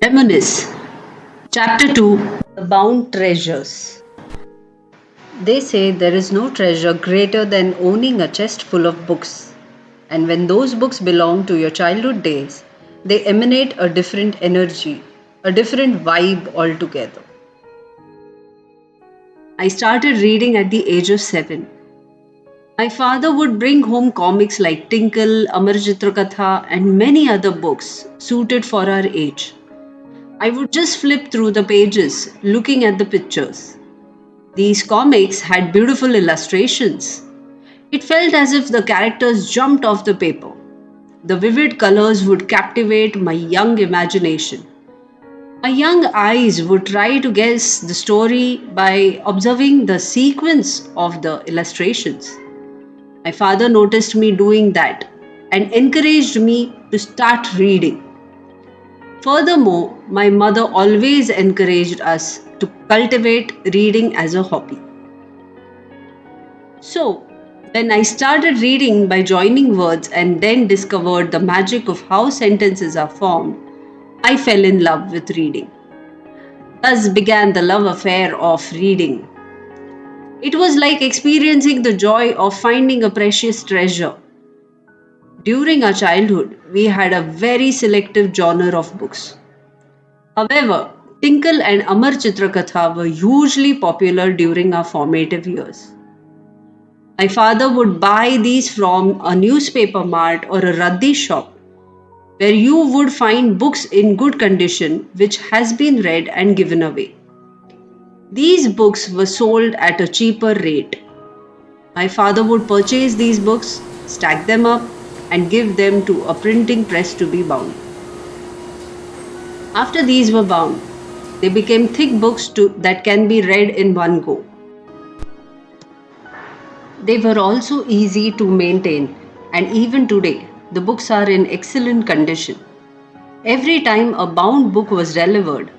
Reminisce. Chapter 2. The Bound Treasures. They say there is no treasure greater than owning a chest full of books. And when those books belong to your childhood days, they emanate a different energy, a different vibe altogether. I started reading at the age of 7. My father would bring home comics like Tinkle, Amar Chitra Katha, and many other books suited for our age. I would just flip through the pages, looking at the pictures. These comics had beautiful illustrations. It felt as if the characters jumped off the paper. The vivid colors would captivate my young imagination. My young eyes would try to guess the story by observing the sequence of the illustrations. My father noticed me doing that and encouraged me to start reading. Furthermore, my mother always encouraged us to cultivate reading as a hobby. So, when I started reading by joining words and then discovered the magic of how sentences are formed, I fell in love with reading. Thus began the love affair of reading. It was like experiencing the joy of finding a precious treasure. During our childhood, we had a very selective genre of books. However, Tinkle and Amar Chitrakatha were hugely popular during our formative years. My father would buy these from a newspaper mart or a raddi shop where you would find books in good condition which has been read and given away. These books were sold at a cheaper rate. My father would purchase these books, stack them up, and give them to a printing press to be bound. After these were bound, they became thick books that can be read in one go. They were also easy to maintain, and even today, the books are in excellent condition. Every time a bound book was delivered,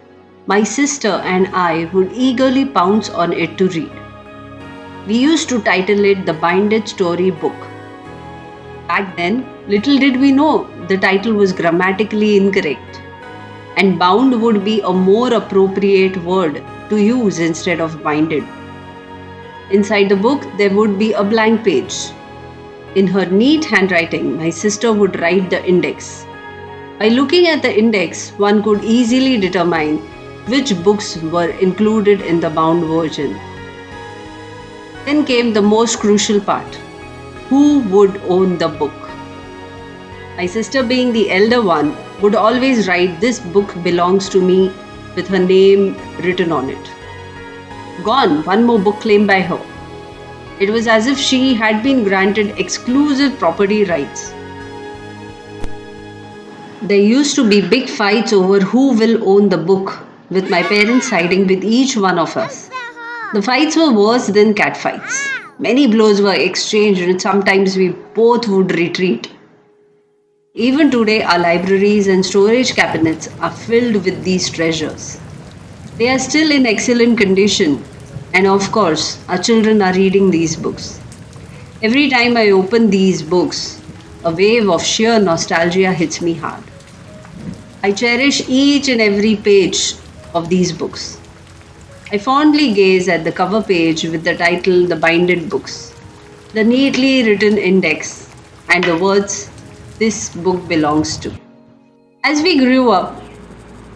my sister and I would eagerly pounce on it to read. We used to title it the Binded Story Book. Back then, little did we know the title was grammatically incorrect, and bound would be a more appropriate word to use instead of binded. Inside the book, there would be a blank page. In her neat handwriting, my sister would write the index. By looking at the index, one could easily determine which books were included in the bound version. Then came the most crucial part: who would own the book? My sister, being the elder one, would always write, "This book belongs to me," with her name written on it. Gone, one more book claimed by her. It was as if she had been granted exclusive property rights. There used to be big fights over who will own the book, with my parents siding with each one of us. The fights were worse than cat fights. Many blows were exchanged and sometimes we both would retreat. Even today, our libraries and storage cabinets are filled with these treasures. They are still in excellent condition, and of course, our children are reading these books. Every time I open these books, a wave of sheer nostalgia hits me hard. I cherish each and every page of these books. I fondly gaze at the cover page with the title The Binded Books, the neatly written index, and the words, "This book belongs to." As we grew up,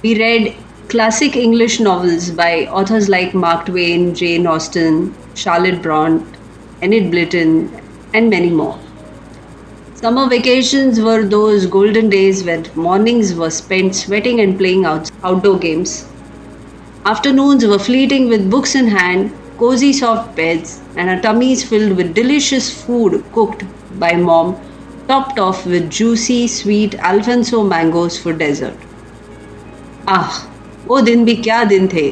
we read classic English novels by authors like Mark Twain, Jane Austen, Charlotte Bronte, Enid Blyton, and many more. Summer vacations were those golden days when mornings were spent sweating and playing outdoor games. Afternoons were fleeting with books in hand, cozy soft beds, and our tummies filled with delicious food cooked by mom, topped off with juicy, sweet Alfonso mangoes for dessert. Ah, वो दिन भी क्या दिन थे.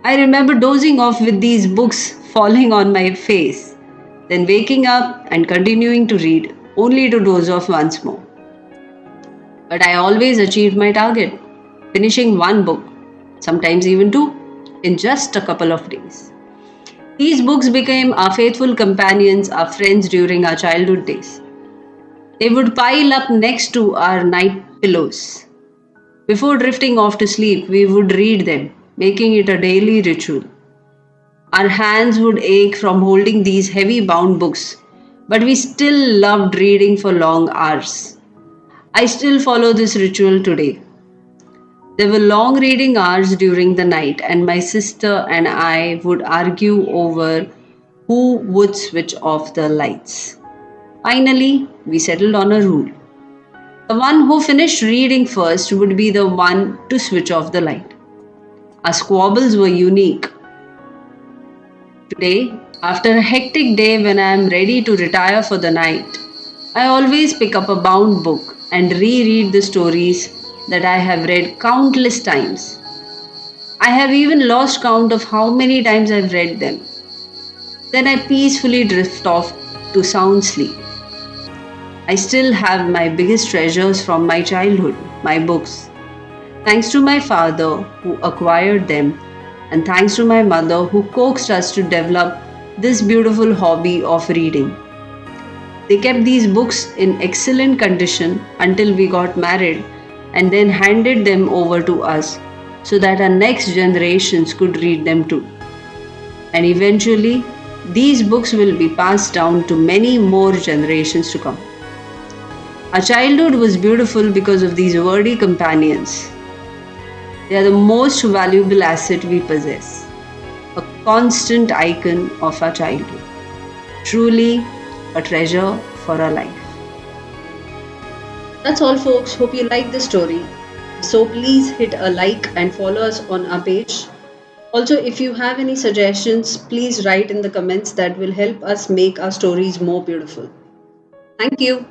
I remember dozing off with these books falling on my face, then waking up and continuing to read, only to doze off once more. But I always achieved my target, finishing one book, sometimes even two, in just a couple of days. These books became our faithful companions, our friends during our childhood days. They would pile up next to our night pillows. Before drifting off to sleep, we would read them, making it a daily ritual. Our hands would ache from holding these heavy bound books, but we still loved reading for long hours. I still follow this ritual today. There were long reading hours during the night, and my sister and I would argue over who would switch off the lights. Finally, we settled on a rule. The one who finished reading first would be the one to switch off the light. Our squabbles were unique. Today, after a hectic day when I am ready to retire for the night, I always pick up a bound book and reread the stories that I have read countless times. I have even lost count of how many times I've read them. Then I peacefully drift off to sound sleep. I still have my biggest treasures from my childhood, my books. Thanks to my father who acquired them, and thanks to my mother who coaxed us to develop this beautiful hobby of reading. They kept these books in excellent condition until we got married and then handed them over to us so that our next generations could read them too. And eventually, these books will be passed down to many more generations to come. Our childhood was beautiful because of these wordy companions. They are the most valuable asset we possess, a constant icon of our childhood. Truly a treasure for our life. That's all, folks. Hope you liked the story. So please hit a like and follow us on our page. Also, if you have any suggestions, please write in the comments that will help us make our stories more beautiful. Thank you.